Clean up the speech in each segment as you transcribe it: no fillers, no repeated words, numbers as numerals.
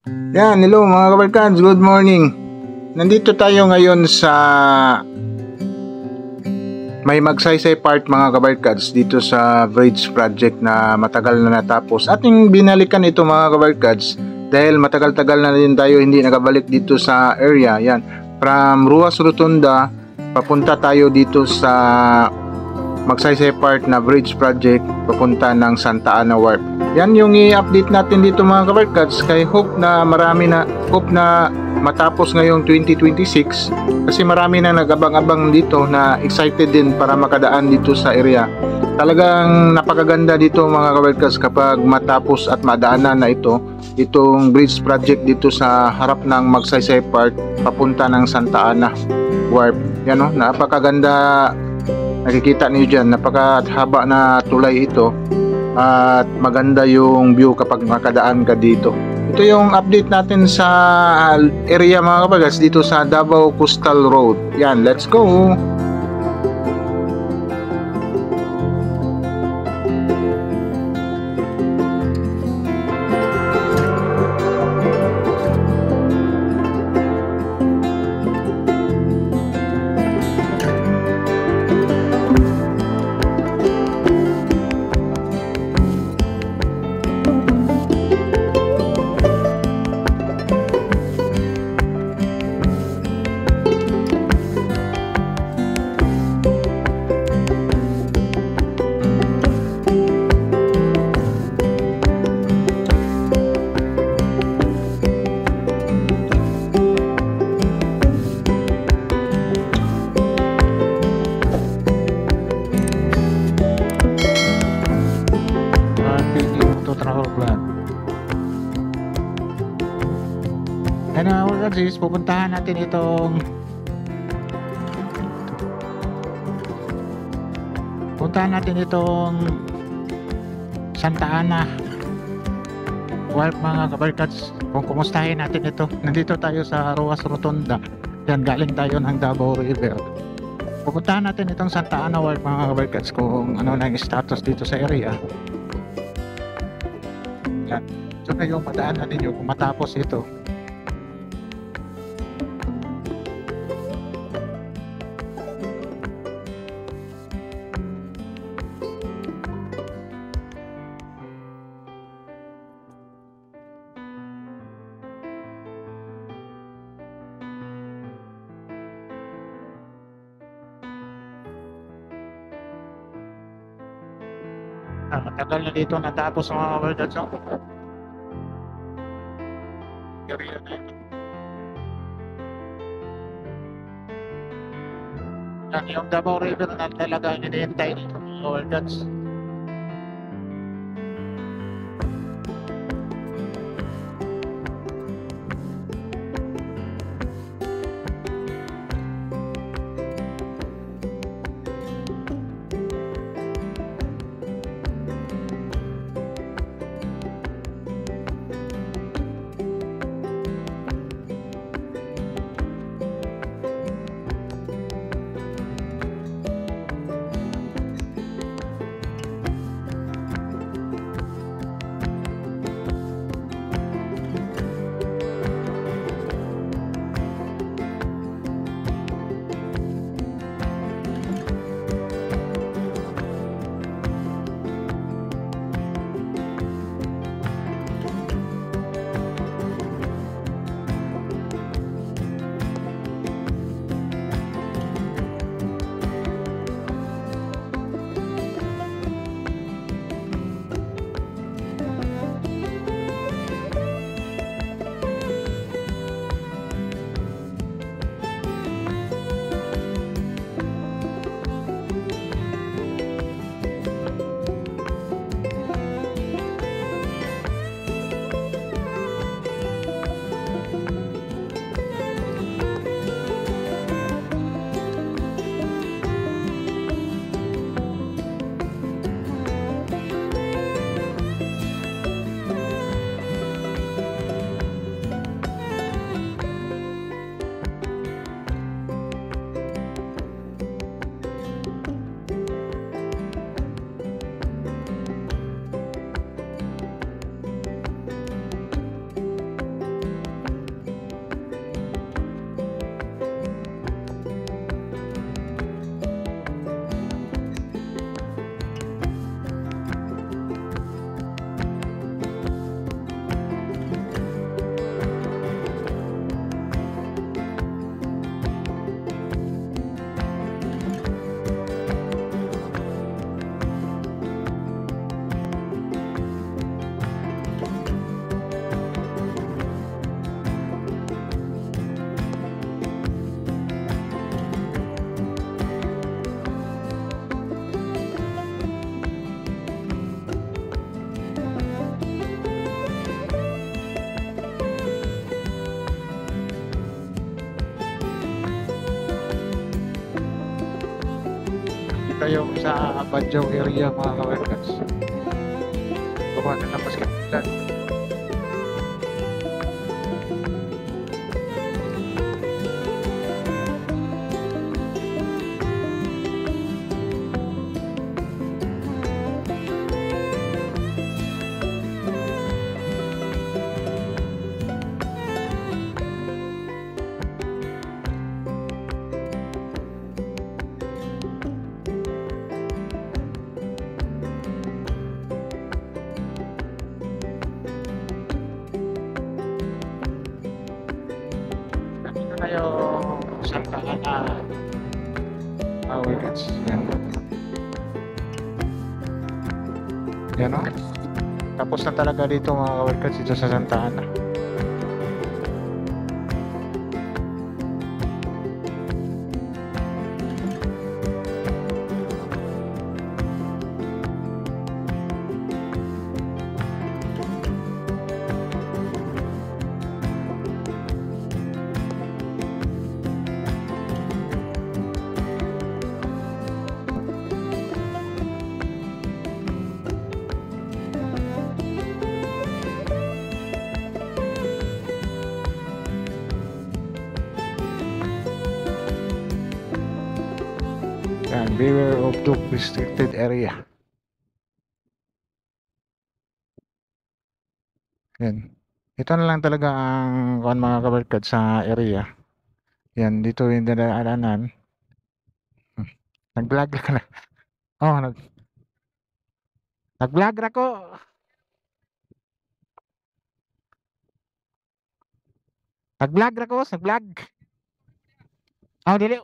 Yan, hello mga kabarkads, good morning. Nandito tayo ngayon sa may Magsaysay part mga kabarkads, dito sa bridge project na matagal na natapos. Ating binalikan ito mga kabarkads dahil matagal-tagal na din tayo hindi nakabalik dito sa area. Yan, from Ruas Rotunda papunta tayo dito sa Magsaysay part na bridge project papunta ng Santa Ana Wharf. Yan yung i-update natin dito mga kabarkads, kay hope na matapos ngayong 2026 kasi marami na nag-abang-abang dito na excited din para makadaan dito sa area. Talagang napakaganda dito mga kabarkads kapag matapos at madaanan na itong bridge project dito sa harap ng Magsaysay Park papunta ng Santa Ana Wharf. Yan o, napakaganda. Nakikita niyo dyan, napakahaba na tulay ito at maganda yung view kapag makadaan ka dito. Ito yung update natin sa area mga kabagas dito sa Davao Coastal Road. Yan, let's go! Pupuntahan natin itong Santa Ana Wharf mga kabarkads. Kung kumustahin natin ito, nandito tayo sa Ruas Rotunda. Yan, galing tayo ng Davao River. Pupuntahan natin itong Santa Ana Wharf mga kabarkads kung ano na yung status dito sa area. Yan, ito na yung madaanan ninyo kung matapos ito. Matagal na dito natapos mga kabarkads. Area na ito. Yan yung Davao River na talaga hinihintay dito mga kabarkads. tayo sa Badjaw area mga kawerkas. Gawa na ng basketball. Dito tayo Santa Ana kawerkas. Yan. Yan o. Tapos na talaga dito mga kawerkas dito sa Santa Ana. Yan, beware of dog restricted area. Yan. Ito na lang talaga ang mga kabarkad sa area. Yan, dito yung dadaanan. Nag-vlog ka na. Oh, nag-vlog na ko. Nag-vlog na ko, nag-vlog. Oh, dili.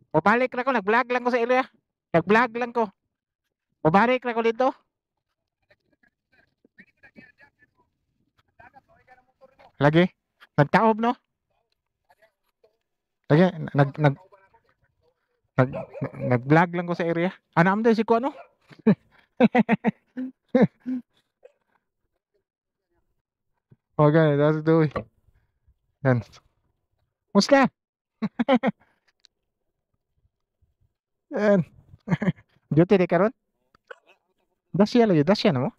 Babalik na ko, nag-vlog lang ko sa area. Nag-vlog lang ko. Babalik na ko dito. Lagi. Nagtaob no? Lagi nag-vlog lang ko sa area. Ano am si ko ano? Okay, that's the way. Yan. Musta? Yan. Duty di karon? Dasya lagi, dasya na mo?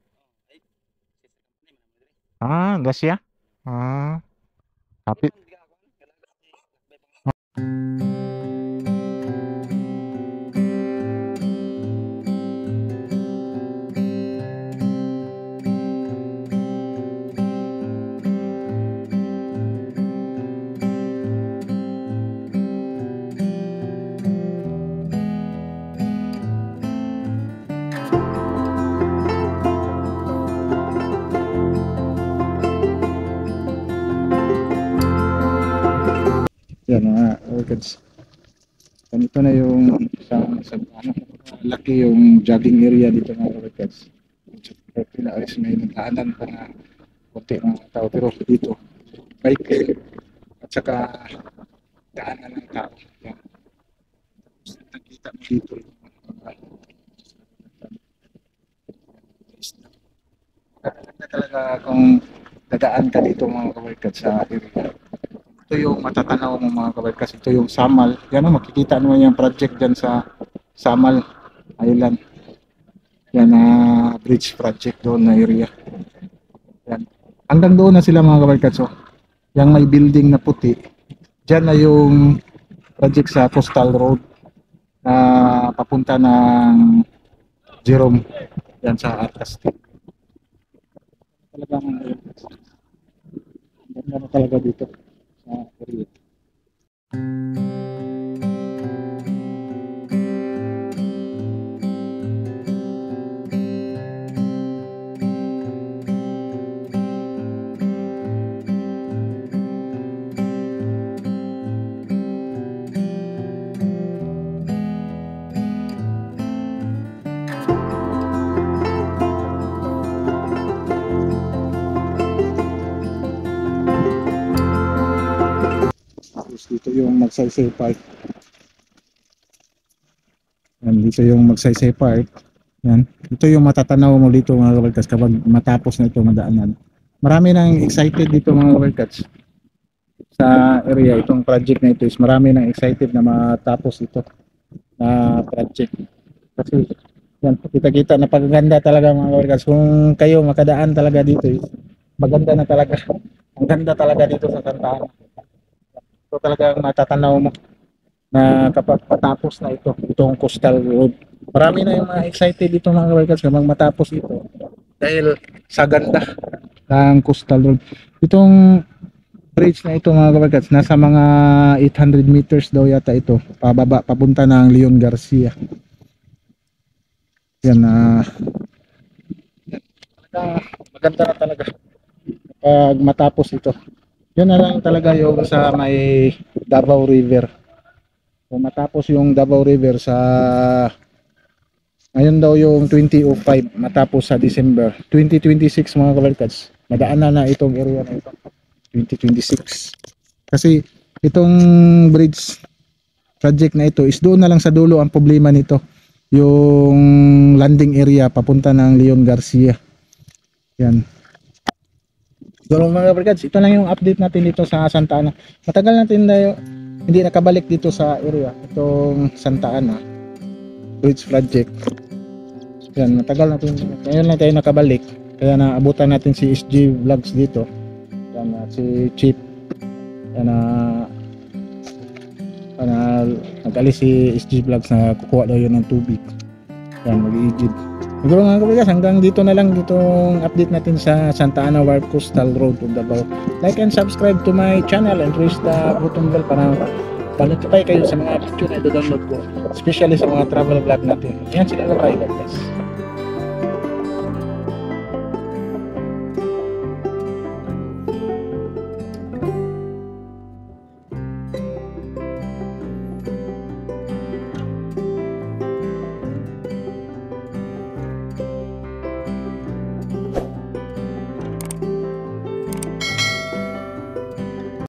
Ah, dasya? Ah. Kapit. Yan mga orchids. Ganito na yung sa ano, laki yung jogging area dito mga orchids. Pila ay may nagdaanan pa na konti mga tao pero dito bike at saka daanan ng tao. Yan. Nakita mo dito na talaga kung dadaan ka dito mga orchids sa area. Ito yung matatanaw mo mga kabarkas. Ito yung Samal. Yan o, makikita naman yung project dyan sa Samal Island. Yan na bridge project doon na area. Yan. Hanggang doon na sila mga kabarkas. So, yung may building na puti. Dyan na yung project sa Coastal Road na papunta ng Jerome. Yan sa Arcastic. Talagang ganda na talaga dito. Area. Dito yung Magsaysay Park. Yan, dito yung Magsaysay Park. Yan. Ito yung matatanaw mo dito mga kabarkats kapag matapos na ito madaanan. Marami nang excited dito mga kabarkats sa area. Itong project na ito is marami nang excited na matapos ito. na project. Kasi yan, kita-kita na pagaganda talaga mga kabarkas. Kung kayo makadaan talaga dito, maganda na talaga. Ang ganda talaga dito sa Santa Ana. Ito talagang matatanaw mo na kapag matapos na itong coastal road. Marami na yung mga excited dito mga kabarkas kapag matapos ito dahil sa ganda ng coastal road. Itong bridge na ito mga kabarkas, nasa mga 800 meters daw yata ito, pababa, papunta ng Leon Garcia. Yan na maganda na talaga pag matapos ito. Yun na lang talaga yung sa may Davao River. Kung matapos yung Davao River sa ngayon daw yung 2005, matapos sa December 2026 mga kabarkads, madaanan na itong area na ito 2026. Kasi itong bridge project na ito is doon na lang sa dulo ang problema nito, yung landing area papunta ng Leon Garcia. Yan. So mga kabarkads, ito lang yung update natin dito sa Santa Ana. Matagal natin na hindi nakabalik dito sa area itong Santa Ana bridge project. Yan, matagal natin, ngayon lang tayo nakabalik, kaya naabutan natin si SG Vlogs dito. Yan, si Chief. Yan, nag-alis si SG Vlogs na kukuha daw yun ng tubig. Yan, mag-iigid. Siguro mga kabarkas, hanggang dito na lang ditong update natin sa Santa Ana Warp Coastal Road of Davao. Like and subscribe to my channel and press the button bell para pa-notify kayo sa mga video na i-download ko, especially sa mga travel vlog natin. Yan sila, bye guys.